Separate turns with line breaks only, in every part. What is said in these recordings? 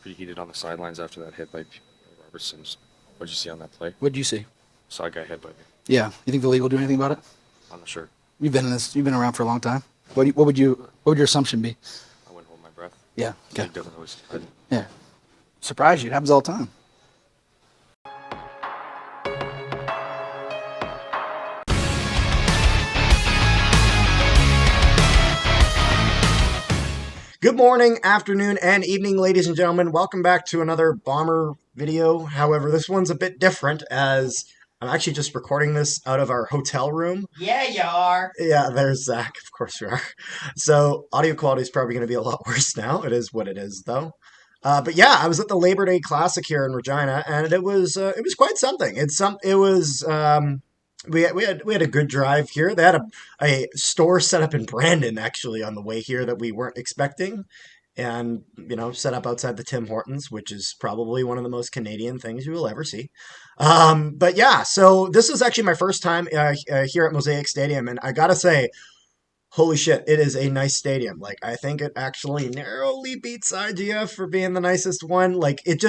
pretty heated on the sidelines after that hit by Robertson. What did you see on that play?
What did you see?
Saw a guy hit by me.
Yeah. You think the league will do anything about it?
I'm not sure.
You've been in this. You've been around for a long time. What would your assumption be?
I wouldn't hold my breath.
Yeah.
The
Okay.
league doesn't always.
Yeah. Surprise you. It happens all the time.
Good morning, afternoon, and evening, ladies and gentlemen. Welcome back to another Bomber video. However, this one's a bit different as I'm actually just recording this out of our hotel room.
Yeah, you are.
Yeah, there's Zach. Of course we are. So audio quality is probably going to be a lot worse now. It is what it is, though. But yeah, I was at the Labor Day Classic here in Regina, and it was quite something. We had a good drive here. They had a store set up in Brandon actually on the way here that we weren't expecting, and set up outside the Tim Hortons, which is probably one of the most Canadian things you will ever see. But yeah, so this is actually my first time here at Mosaic Stadium, and I gotta say, holy shit, it is a nice stadium. Like, I think it actually narrowly beats IGF for being the nicest one. Like, it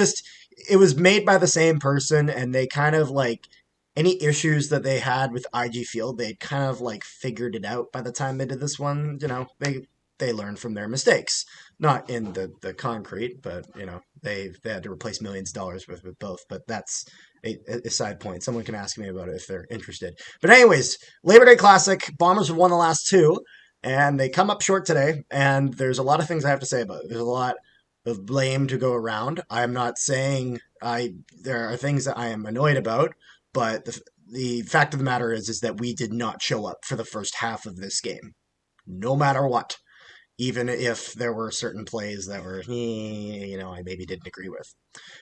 was made by the same person, and they kind of like any issues that they had with IG Field, they'd kind of like figured it out by the time they did this one. They learned from their mistakes. Not in the concrete, but they had to replace millions of dollars with both. But that's a side point. Someone can ask me about it if they're interested. But anyways, Labor Day Classic, Bombers have won the last two, and they come up short today. And there's a lot of things I have to say about it. There's a lot of blame to go around. I'm not saying there are things that I am annoyed about, but the fact of the matter is that we did not show up for the first half of this game, no matter what. Even if there were certain plays that were, I maybe didn't agree with.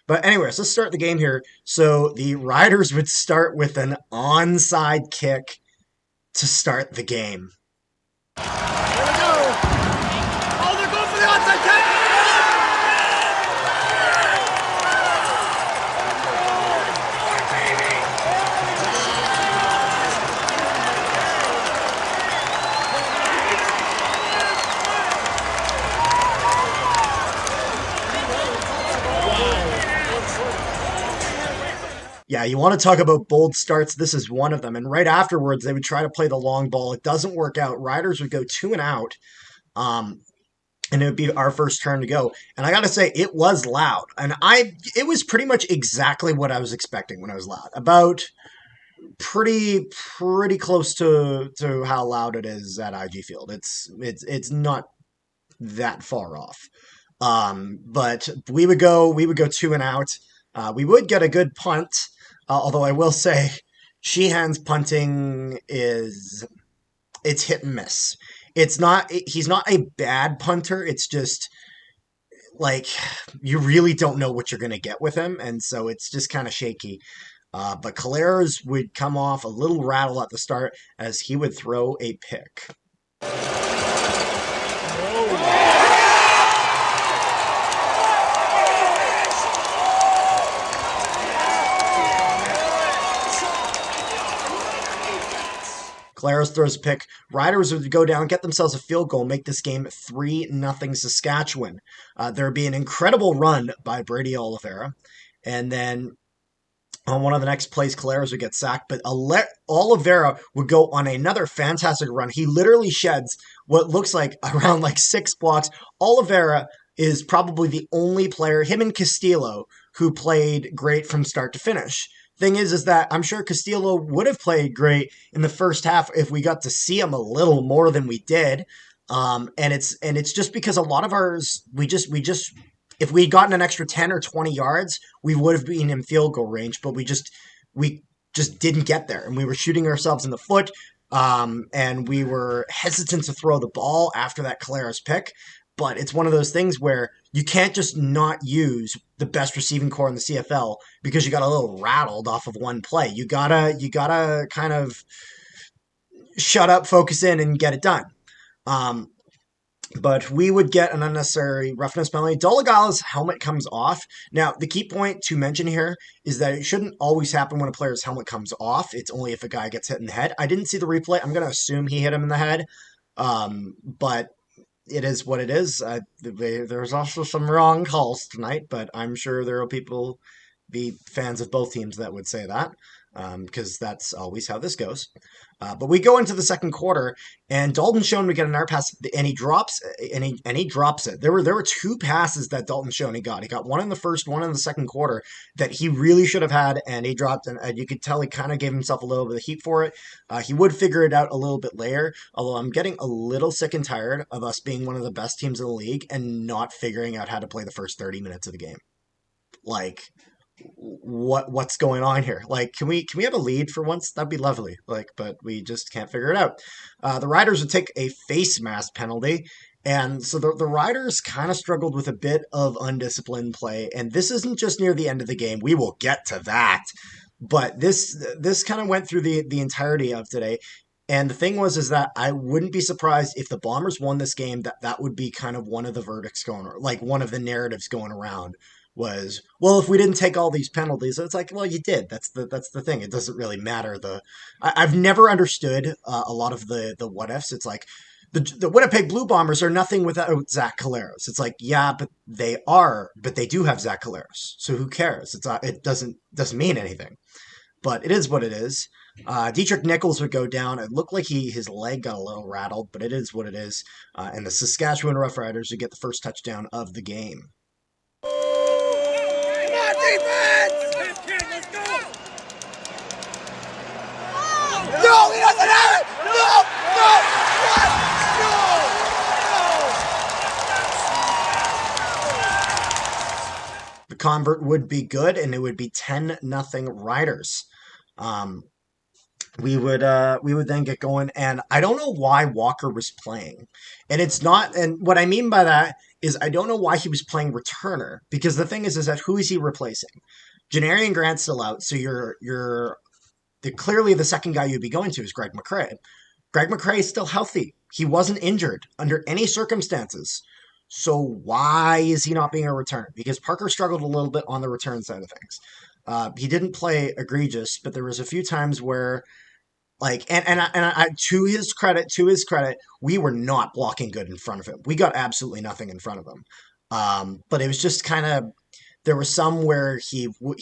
But anyways, let's start the game here. So the Riders would start with an onside kick to start the game.
Here we go. Oh, they're going for the onside kick.
Yeah, you want to talk about bold starts. This is one of them. And right afterwards, they would try to play the long ball. It doesn't work out. Riders would go 2 and out. And it would be our first turn to go. And I got to say, it was loud. And it was pretty much exactly what I was expecting when I was loud. About pretty close to how loud it is at IG Field. It's not that far off. But we would go 2 and out. We would get a good punt, although I will say Sheehan's punting it's hit and miss. He's not a bad punter. It's just like you really don't know what you're going to get with him, and so it's just kind of shaky. But Calera's would come off a little rattle at the start as he would throw a pick. Claros throws a pick. Riders would go down, get themselves a field goal, make this game 3-0 Saskatchewan. There would be an incredible run by Brady Oliveira. And then on one of the next plays, Claros would get sacked. But Oliveira would go on another fantastic run. He literally sheds what looks like around like 6 blocks. Oliveira is probably the only player, him and Castillo, who played great from start to finish. Thing is that I'm sure Castillo would have played great in the first half if we got to see him a little more than we did. And it's just because a lot of ours, we just if we'd gotten an extra 10 or 20 yards, we would have been in field goal range, but we just didn't get there, and we were shooting ourselves in the foot. And we were hesitant to throw the ball after that Calera's pick. But it's one of those things where you can't just not use the best receiving core in the CFL because you got a little rattled off of one play. You gotta kind of shut up, focus in, and get it done. But we would get an unnecessary roughness penalty. Dolegala's helmet comes off. Now, the key point to mention here is that it shouldn't always happen when a player's helmet comes off. It's only if a guy gets hit in the head. I didn't see the replay. I'm going to assume he hit him in the head. But it is what it is. There's also some wrong calls tonight, but I'm sure there will be fans of both teams that would say that, because that's always how this goes. But we go into the second quarter, and Dalton Schoen would get an air pass, and he drops it. There were two passes that Dalton Schoen got. He got one in the first, one in the second quarter that he really should have had, and he dropped. And you could tell he kind of gave himself a little bit of heat for it. He would figure it out a little bit later. Although I'm getting a little sick and tired of us being one of the best teams in the league and not figuring out how to play the first 30 minutes of the game. Like, what's going on here? Like, can we have a lead for once? That'd be lovely. Like, but we just can't figure it out. The Riders would take a face mask penalty, and so the Riders kind of struggled with a bit of undisciplined play. And this isn't just near the end of the game. We will get to that. But this kind of went through the entirety of today. And the thing was is that I wouldn't be surprised if the Bombers won this game. That would be kind of one of the verdicts going, like one of the narratives going around was, well, if we didn't take all these penalties, it's like, well, you did. That's the thing. It doesn't really matter. I've never understood a lot of the what ifs. It's like the Winnipeg Blue Bombers are nothing without Zach Collaros. It's like, yeah, but they do have Zach Collaros. So who cares? It doesn't mean anything. But it is what it is. Dietrich Nichols would go down. It looked like his leg got a little rattled, but it is what it is. And the Saskatchewan Roughriders would get the first touchdown of the game.
Come on, defense! Let's go! No, he doesn't have it! No! What? No!
The convert would be good, and it would be 10-0 Riders. We would then get going, and I don't know why Walker was playing. And it's not, and what I mean by that is I don't know why he was playing returner, because the thing is that who is he replacing? Janarian Grant's still out, so clearly the second guy you'd be going to is Greg McCrae. Greg McCrae is still healthy. He wasn't injured under any circumstances. So why is he not being a return? Because Parker struggled a little bit on the return side of things. He didn't play egregious, but there was a few times where, like, and I, to his credit, we were not blocking good in front of him. We got absolutely nothing in front of him. But it was just kind of, there were some where he would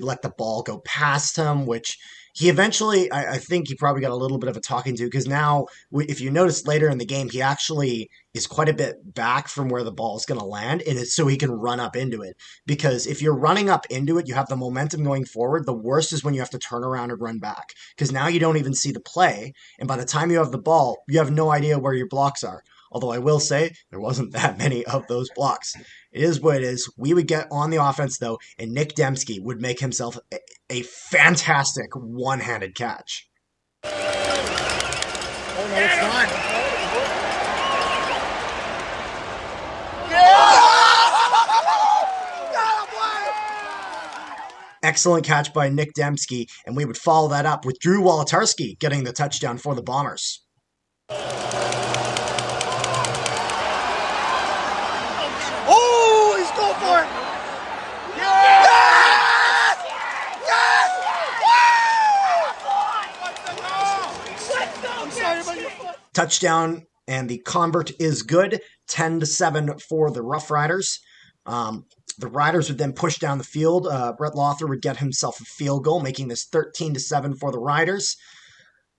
let the ball go past him, which he eventually, I think he probably got a little bit of a talking to, because now, if you notice later in the game, he actually is quite a bit back from where the ball is going to land, and it's so he can run up into it. Because if you're running up into it, you have the momentum going forward. The worst is when you have to turn around and run back, because now you don't even see the play, and by the time you have the ball, you have no idea where your blocks are. Although I will say, there wasn't that many of those blocks. It is what it is. We would get on the offense, though, and Nick Dembski would make himself a fantastic one-handed catch.
Oh, no, it's not.
Excellent catch by Nick Dembski, and we would follow that up with Drew Wolotarski getting the touchdown for the Bombers.
Oh, he's going for it! Yes! Yes! Yes! I'm sorry about your foot.
Touchdown, and the convert is good. 10-7 for the Roughriders. The Riders would then push down the field. Brett Lothar would get himself a field goal, making this 13-7 for the Riders.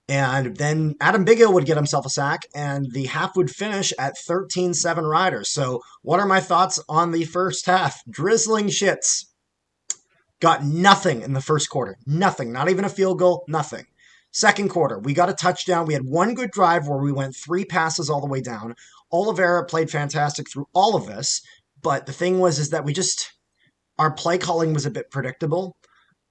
And then Adam Biggill would get himself a sack, and the half would finish at 13-7 Riders. So what are my thoughts on the first half? Drizzling shits. Got nothing in the first quarter. Nothing. Not even a field goal. Nothing. Second quarter, we got a touchdown. We had one good drive where we went 3 passes all the way down. Oliveira played fantastic through all of this. But the thing was is that our play calling was a bit predictable.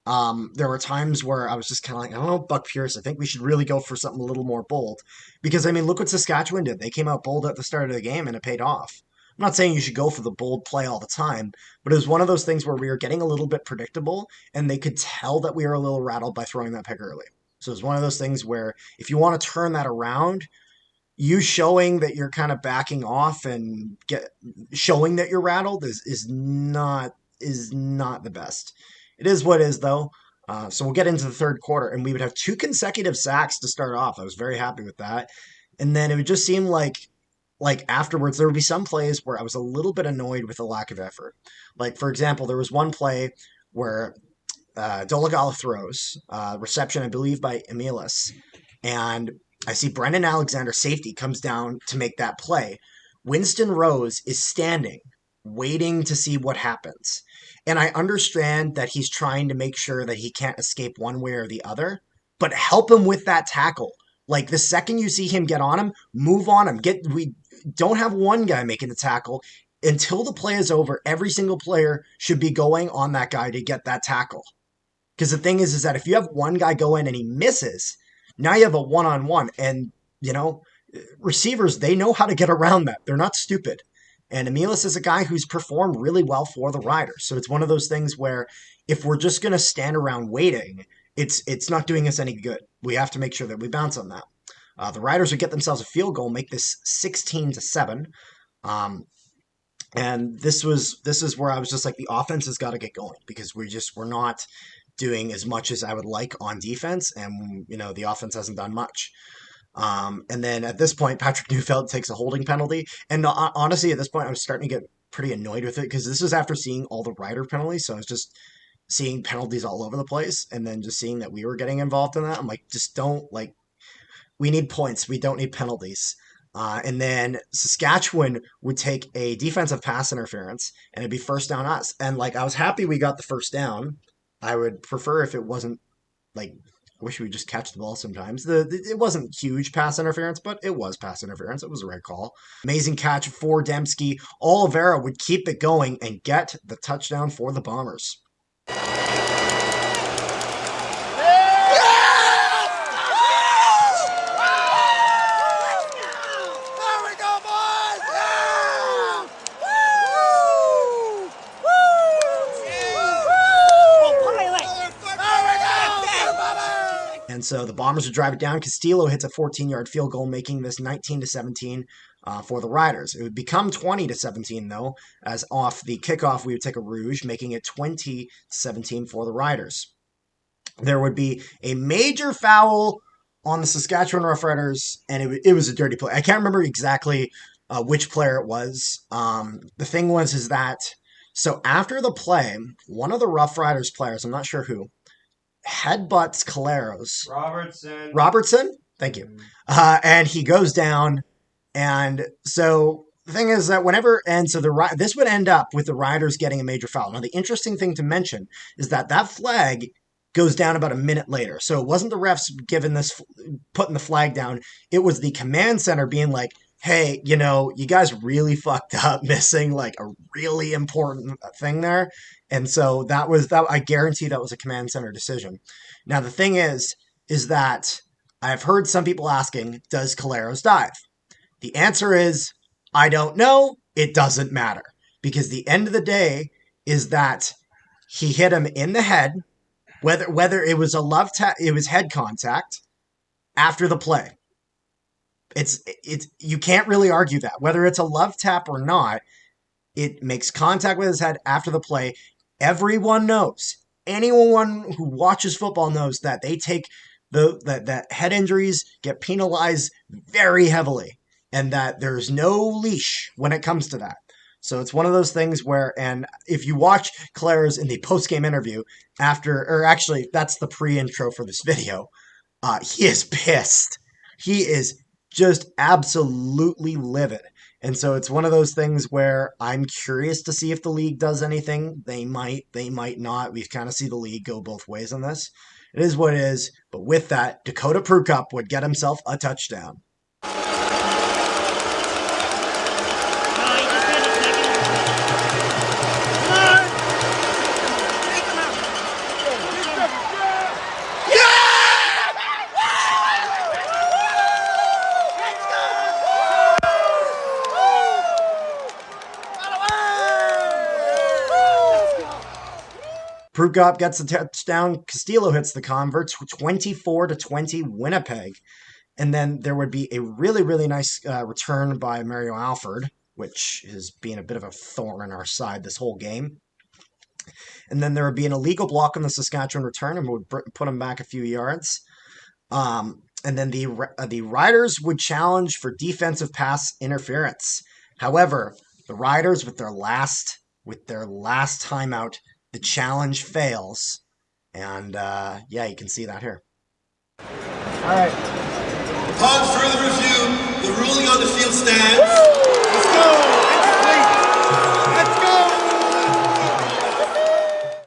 There were times where I was just kind of like, I don't know, Buck Pierce, I think we should really go for something a little more bold. Because, I mean, look what Saskatchewan did. They came out bold at the start of the game, and it paid off. I'm not saying you should go for the bold play all the time, but it was one of those things where we were getting a little bit predictable, and they could tell that we were a little rattled by throwing that pick early. So it was one of those things where if you want to turn that around, you showing that you're kind of backing off and showing that you're rattled is not the best. It is what it is, though. So we'll get into the third quarter, and we would have 2 consecutive sacks to start off. I was very happy with that. And then it would just seem like like afterwards, there would be some plays where I was a little bit annoyed with the lack of effort. Like, for example, there was one play where Dolagala throws, reception, I believe, by Emilis, and I see Brendan Alexander, safety, comes down to make that play. Winston Rose is standing, waiting to see what happens. And I understand that he's trying to make sure that he can't escape one way or the other, but help him with that tackle. Like, the second you see him get on him, move on him. We don't have one guy making the tackle. Until the play is over, every single player should be going on that guy to get that tackle. Because the thing is that if you have one guy go in and he misses, now you have a one-on-one. And, receivers, they know how to get around that. They're not stupid. And Emilis is a guy who's performed really well for the Riders. So it's one of those things where if we're just going to stand around waiting, it's not doing us any good. We have to make sure that we bounce on that. The Riders would get themselves a field goal, make this 16-7. And this is where I was just like, the offense has got to get going because we're not doing as much as I would like on defense, and the offense hasn't done much. And then at this point, Patrick Neufeld takes a holding penalty, and honestly, at this point, I was starting to get pretty annoyed with it because this was after seeing all the Rider penalties, so I was just seeing penalties all over the place, and then just seeing that we were getting involved in that. I'm like, just don't we need points, we don't need penalties. And then Saskatchewan would take a defensive pass interference, and it'd be first down us. And I was happy we got the first down. I would prefer if it wasn't I wish we would just catch the ball sometimes. It wasn't huge pass interference, but it was pass interference. It was a red call. Amazing catch for Dembski. Oliveira would keep it going and get the touchdown for the Bombers. And so the Bombers would drive it down. Castillo hits a 14-yard field goal, making this 19-17 for the Riders. It would become 20-17, though, as off the kickoff, we would take a rouge, making it 20-17 for the Riders. There would be a major foul on the Saskatchewan Roughriders, and it was a dirty play. I can't remember exactly which player it was. The thing was that, so after the play, one of the Roughriders players, I'm not sure who, headbutts Caleros. Robertson? Thank you. And he goes down. And so the thing is that this would end up with the Riders getting a major foul. Now, the interesting thing to mention is that flag goes down about a minute later. So it wasn't the refs putting the flag down. It was the command center being like, hey, you guys really fucked up missing a really important thing there. And so that I guarantee that was a command center decision. Now, the thing is that I've heard some people asking, does Caleros dive? The answer is, I don't know. It doesn't matter. Because the end of the day is that he hit him in the head, whether it was it was head contact after the play. It's you can't really argue that. Whether it's a love tap or not, it makes contact with his head after the play. Everyone knows. Anyone who watches football knows that they take that head injuries get penalized very heavily, and that there's no leash when it comes to that. So it's one of those things where, and if you watch Claire's in the post-game interview actually that's the pre-intro for this video, he is pissed. He is just absolutely livid. And so it's one of those things where I'm curious to see if the league does anything. They might not. We've kind of see the league go both ways on this. It is what it is. But with that, Dakota Prukop would get himself a touchdown. Prukop gets the touchdown. Castillo hits the converts, 24-20 Winnipeg. And then there would be a really, really nice return by Mario Alford, which has been a bit of a thorn in our side this whole game. And then there would be an illegal block on the Saskatchewan return and would put him back a few yards. And then the Riders would challenge for defensive pass interference. However, the Riders with their last timeout, the challenge fails. And yeah, you can see that here. All right.
Upon further review, the ruling on the field stands.
Let's go! Let's go!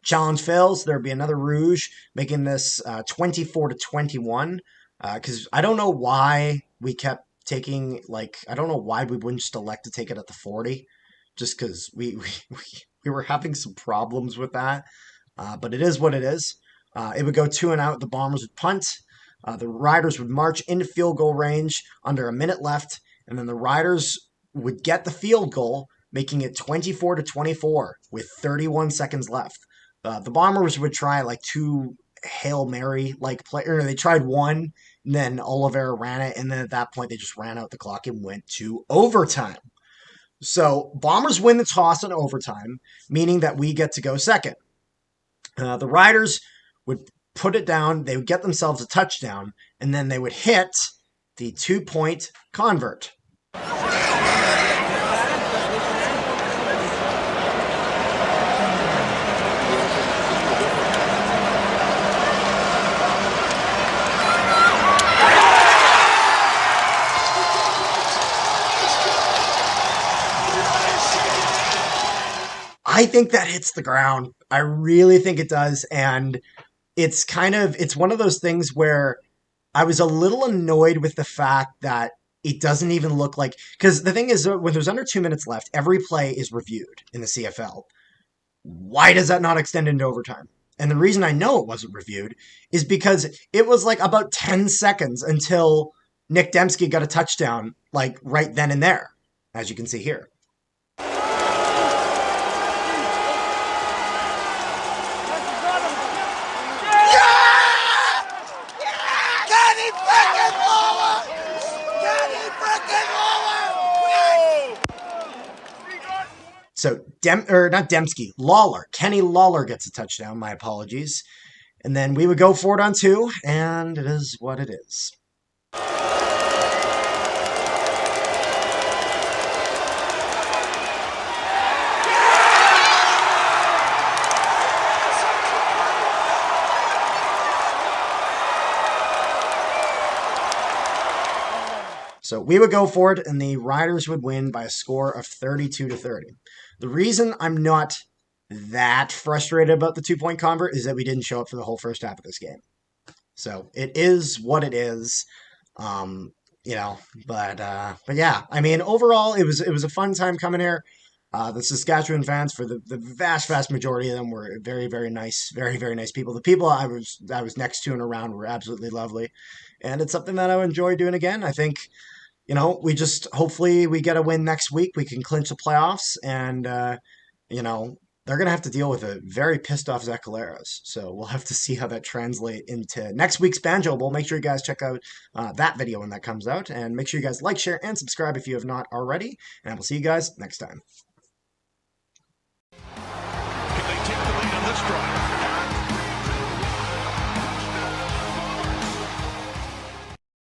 Challenge fails. There'll be another rouge, making this 24-21. Because I don't know why we kept taking, like, I don't know why we wouldn't just elect to take it at the 40. Just because we were having some problems with that. But it is what it is. It would go 2 and out. The Bombers would punt. The Riders would march into field goal range under a minute left. And then the Riders would get the field goal, making it 24-24 with 31 seconds left. The Bombers would try like 2 Hail Mary like play, or they tried one, and then Oliveira ran it, and then at that point they just ran out the clock and went to overtime. So Bombers win the toss in overtime, meaning that we get to go second. The Riders would put it down, they would get themselves a touchdown, and then they would hit the 2-point convert. I think that hits the ground. I really think it does. And it's one of those things where I was a little annoyed with the fact that it doesn't even look like, because the thing is, when there's under 2 minutes left, every play is reviewed in the CFL. Why does that not extend into overtime? And the reason I know it wasn't reviewed is because it was like about 10 seconds until Nick Dembski got a touchdown, like right then and there, as you can see here. So, not Dembski, Lawler. Kenny Lawler gets a touchdown, my apologies. And then we would go for it on 2, and it is what it is. So we would go for it, and the Riders would win by a score of 32-30. The reason I'm not that frustrated about the 2-point convert is that we didn't show up for the whole first half of this game. So it is what it is, but yeah, I mean, overall, it was a fun time coming here. The Saskatchewan fans, for the vast majority of them, were very, very nice, very, very nice people. The people I was next to and around were absolutely lovely, and it's something that I would enjoy doing again. I think, hopefully we get a win next week. We can clinch the playoffs, and they're going to have to deal with a very pissed off Zach Collaros. So we'll have to see how that translates into next week's Banjo Bowl. Make sure you guys check out that video when that comes out, and make sure you guys like, share, and subscribe if you have not already. And I will see you guys next time.